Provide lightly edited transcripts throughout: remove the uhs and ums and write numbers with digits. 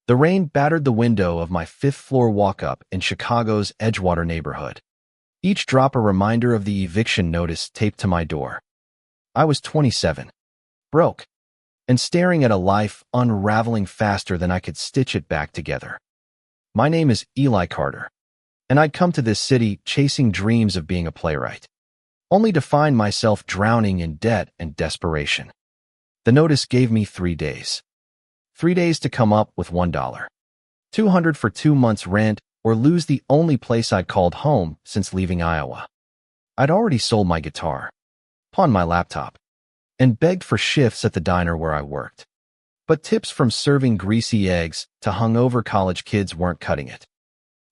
The rain battered the window of my fifth-floor walk-up in Chicago's Edgewater neighborhood, each drop a reminder of the eviction notice taped to my door. I was 27, broke, and staring at a life unraveling faster than I could stitch it back together. My name is Eli Carter, and I'd come to this city chasing dreams of being a playwright, only to find myself drowning in debt and desperation. The notice gave me 3 days. 3 days to come up with $1, $200 for 2 months' rent, or lose the only place I'd called home since leaving Iowa. I'd already sold my guitar, pawned my laptop, and begged for shifts at the diner where I worked. But tips from serving greasy eggs to hungover college kids weren't cutting it.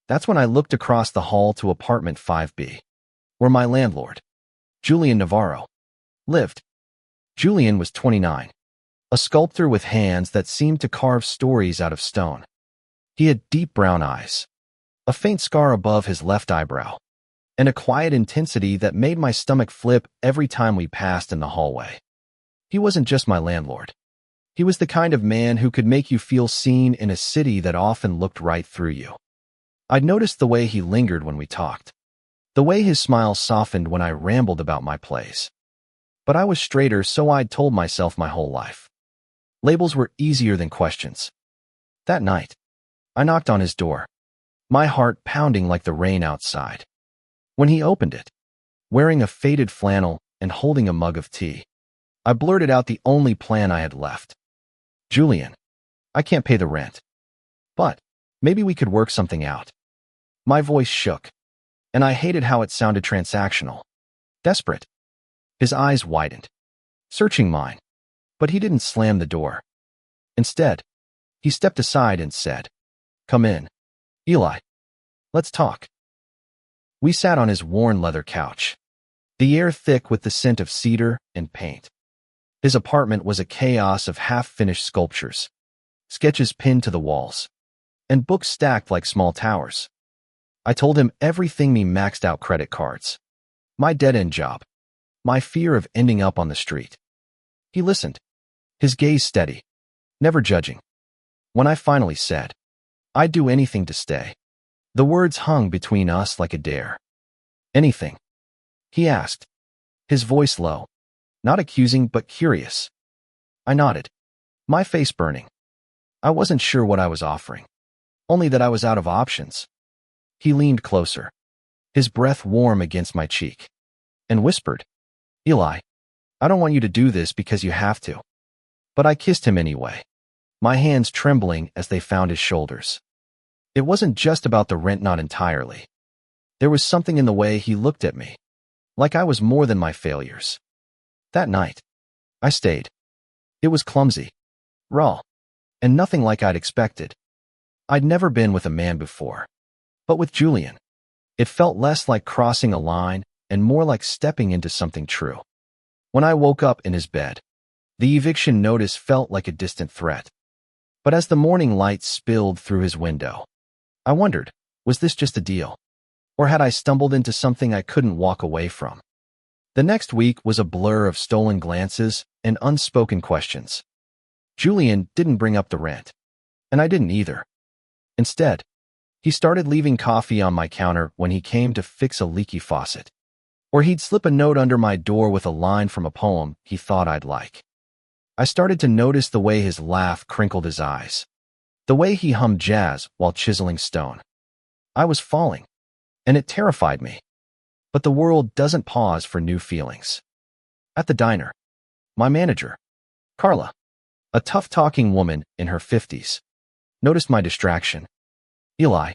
That's when I looked across the hall to apartment 5B, where my landlord, Julian Navarro, lived. Julian was 29, a sculptor with hands that seemed to carve stories out of stone. He had deep brown eyes, a faint scar above his left eyebrow, and a quiet intensity that made my stomach flip every time we passed in the hallway. He wasn't just my landlord. He was the kind of man who could make you feel seen in a city that often looked right through you. I'd noticed the way he lingered when we talked, the way his smile softened when I rambled about my place. But I was straighter, so I'd told myself my whole life. Labels were easier than questions. That night, I knocked on his door, my heart pounding like the rain outside. When he opened it, wearing a faded flannel and holding a mug of tea, I blurted out the only plan I had left. "Julian, I can't pay the rent, but maybe we could work something out." My voice shook, and I hated how it sounded transactional, desperate. His eyes widened, searching mine, but he didn't slam the door. Instead, he stepped aside and said, "Come in, Eli. Let's talk." We sat on his worn leather couch, the air thick with the scent of cedar and paint. His apartment was a chaos of half-finished sculptures, sketches pinned to the walls, and books stacked like small towers. I told him everything, me maxed-out credit cards, my dead-end job, my fear of ending up on the street. He listened, his gaze steady, never judging. When I finally said, "I'd do anything to stay," the words hung between us like a dare. "Anything?" he asked, his voice low, not accusing but curious. I nodded, my face burning. I wasn't sure what I was offering, only that I was out of options. He leaned closer, his breath warm against my cheek, and whispered, "Eli, I don't want you to do this because you have to." But I kissed him anyway, my hands trembling as they found his shoulders. It wasn't just about the rent, not entirely. There was something in the way he looked at me, like I was more than my failures. That night, I stayed. It was clumsy, raw, and nothing like I'd expected. I'd never been with a man before, but with Julian, it felt less like crossing a line and more like stepping into something true. When I woke up in his bed, the eviction notice felt like a distant threat. But as the morning light spilled through his window, I wondered, was this just a deal? Or had I stumbled into something I couldn't walk away from? The next week was a blur of stolen glances and unspoken questions. Julian didn't bring up the rent, and I didn't either. Instead, he started leaving coffee on my counter when he came to fix a leaky faucet, or he'd slip a note under my door with a line from a poem he thought I'd like. I started to notice the way his laugh crinkled his eyes, the way he hummed jazz while chiseling stone. I was falling, and it terrified me. But the world doesn't pause for new feelings. At the diner, my manager, Carla, a tough-talking woman in her 50s, noticed my distraction. "Eli,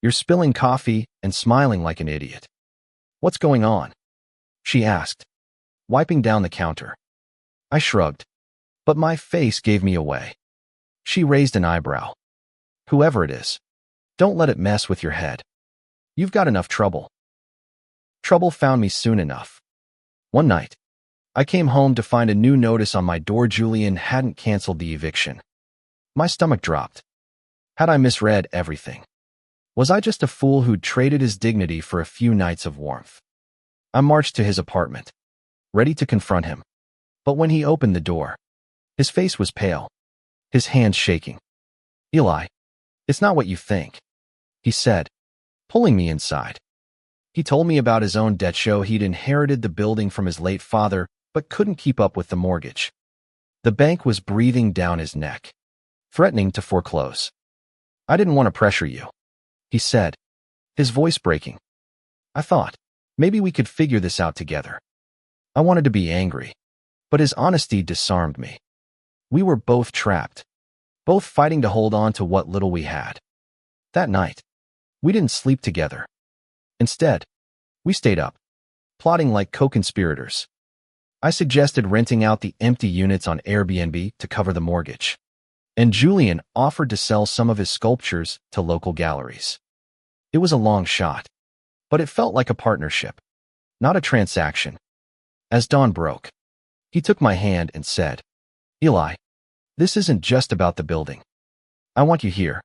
you're spilling coffee and smiling like an idiot. What's going on?" she asked, wiping down the counter. I shrugged, but my face gave me away. She raised an eyebrow. "Whoever it is, don't let it mess with your head. You've got enough trouble." Trouble found me soon enough. One night, I came home to find a new notice on my door. Julian hadn't canceled the eviction. My stomach dropped. Had I misread everything? Was I just a fool who'd traded his dignity for a few nights of warmth? I marched to his apartment, ready to confront him. But when he opened the door, his face was pale, his hands shaking. Eli, it's not what you think, he said, pulling me inside. He told me about his own debt show. He'd inherited the building from his late father, but couldn't keep up with the mortgage. The bank was breathing down his neck, threatening to foreclose. I didn't want to pressure you, he said, his voice breaking. I thought, maybe we could figure this out together. I wanted to be angry, but his honesty disarmed me. We were both trapped, both fighting to hold on to what little we had. That night, we didn't sleep together. Instead, we stayed up, plotting like co-conspirators. I suggested renting out the empty units on Airbnb to cover the mortgage, and Julian offered to sell some of his sculptures to local galleries. It was a long shot, but it felt like a partnership, not a transaction. As dawn broke, he took my hand and said, Eli, this isn't just about the building. I want you here,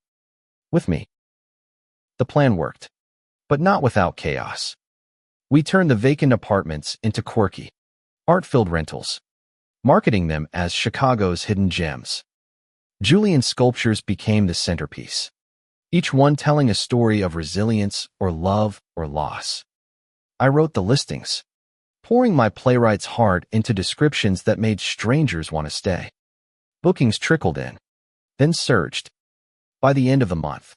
with me. The plan worked, but not without chaos. We turned the vacant apartments into quirky, art-filled rentals, marketing them as Chicago's hidden gems. Julian's sculptures became the centerpiece, each one telling a story of resilience or love or loss. I wrote the listings, pouring my playwright's heart into descriptions that made strangers want to stay. Bookings trickled in, then surged. By the end of the month,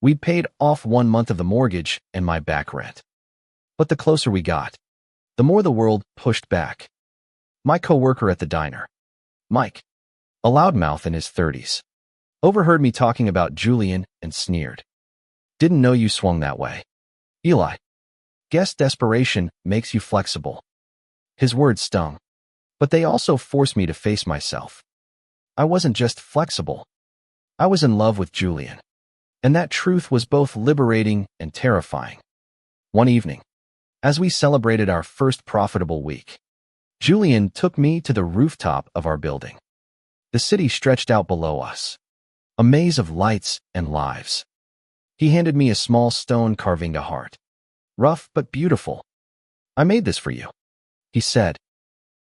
we'd paid off 1 month of the mortgage and my back rent. But the closer we got, the more the world pushed back. My coworker at the diner, Mike, a loudmouth in his 30s, overheard me talking about Julian and sneered. Didn't know you swung that way, Eli. Guess desperation makes you flexible. His words stung, but they also forced me to face myself. I wasn't just flexible. I was in love with Julian, and that truth was both liberating and terrifying. One evening, as we celebrated our first profitable week, Julian took me to the rooftop of our building. The city stretched out below us, a maze of lights and lives. He handed me a small stone carving a heart, rough but beautiful. I made this for you, he said,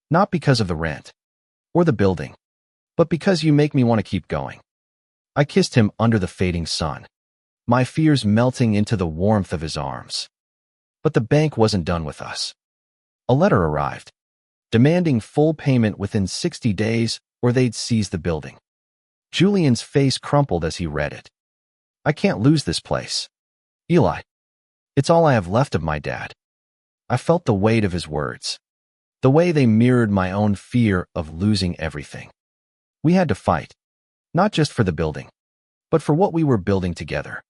not because of the rent or the building, but because you make me want to keep going. I kissed him under the fading sun, my fears melting into the warmth of his arms. But the bank wasn't done with us. A letter arrived, demanding full payment within 60 days or they'd seize the building. Julian's face crumpled as he read it. I can't lose this place, Eli. It's all I have left of my dad. I felt the weight of his words, the way they mirrored my own fear of losing everything. We had to fight, not just for the building, but for what we were building together.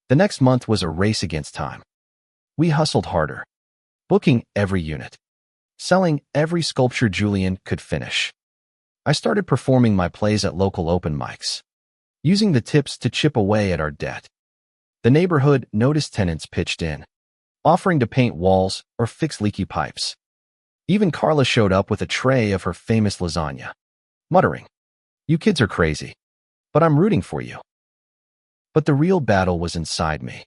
The next month was a race against time. We hustled harder, booking every unit, selling every sculpture Julian could finish. I started performing my plays at local open mics, using the tips to chip away at our debt. The neighborhood noticed tenants pitched in, offering to paint walls or fix leaky pipes. Even Carla showed up with a tray of her famous lasagna, muttering, "You kids are crazy, but I'm rooting for you." But the real battle was inside me.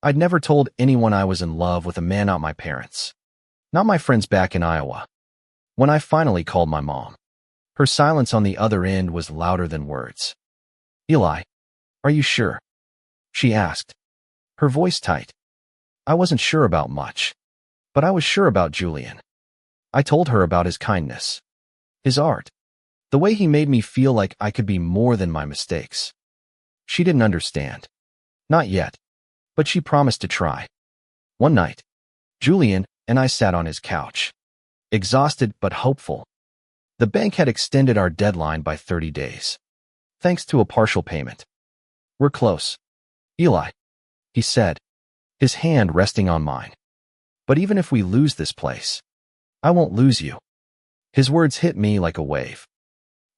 I'd never told anyone I was in love with a man, not my parents, not my friends back in Iowa. When I finally called my mom, her silence on the other end was louder than words. "Eli, are you sure?" she asked, her voice tight. I wasn't sure about much, but I was sure about Julian. I told her about his kindness, his art, the way he made me feel like I could be more than my mistakes. She didn't understand. Not yet, but she promised to try. One night, Julian and I sat on his couch, exhausted but hopeful. The bank had extended our deadline by 30 days, thanks to a partial payment. "We're close, Eli," he said, his hand resting on mine. "But even if we lose this place, I won't lose you." His words hit me like a wave.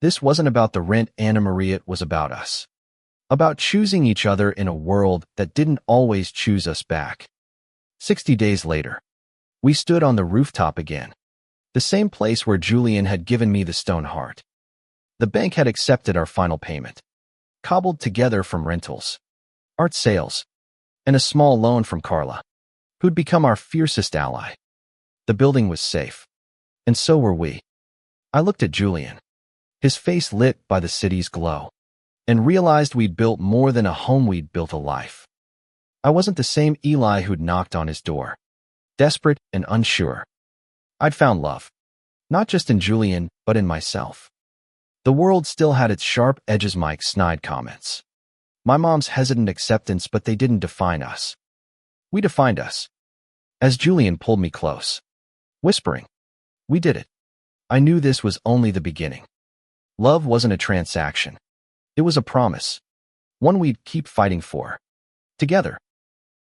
This wasn't about the rent, Anna Maria, it was about us. About choosing each other in a world that didn't always choose us back. 60 days later, we stood on the rooftop again, the same place where Julian had given me the stone heart. The bank had accepted our final payment, cobbled together from rentals, art sales, and a small loan from Carla, who'd become our fiercest ally. The building was safe, and so were we. I looked at Julian, his face lit by the city's glow. and realized we'd built more than a home, we'd built a life. I wasn't the same Eli who'd knocked on his door, desperate and unsure. I'd found love, not just in Julian, but in myself. The world still had its sharp edges, Mike's snide comments, my mom's hesitant acceptance, but they didn't define us. We defined us. As Julian pulled me close, whispering, "We did it," I knew this was only the beginning. Love wasn't a transaction. It was a promise, one we'd keep fighting for, together.